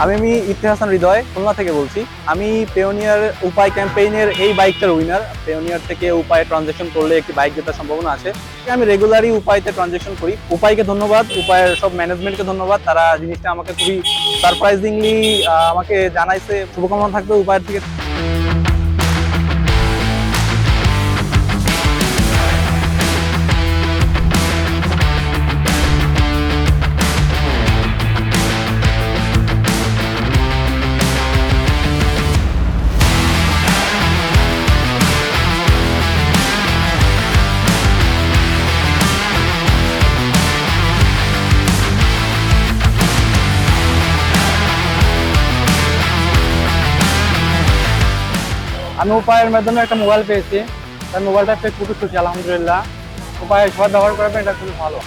আমি ইফতেখার হাসান হৃদয় খুলনা থেকে বলছি। আমি পেওনিয়ার উপায় ক্যাম্পেইনের এই বাইকটার উইনার। পেওনিয়ার থেকে উপায়ে ট্রানজেকশন করলে একটি বাইক জেতার সম্ভাবনা আছে। আমি রেগুলারই উপায়তে ট্রানজেকশন করি। উপায়কে ধন্যবাদ, উপায়ের সব ম্যানেজমেন্টকে ধন্যবাদ। তারা জিনিসটা আমাকে খুবই সারপ্রাইজিংলি আমাকে জানাইছে। শুভকামনা থাকবে উপায়ের থেকে। আমি উপায়ের মাধ্যমে একটা মোবাইল পেয়েছি। তার মোবাইলটা পেয়ে খুবই খুশি, আলহামদুলিল্লাহ। উপায় সবাই ব্যবহার করবেন, এটা খুবই ভালো।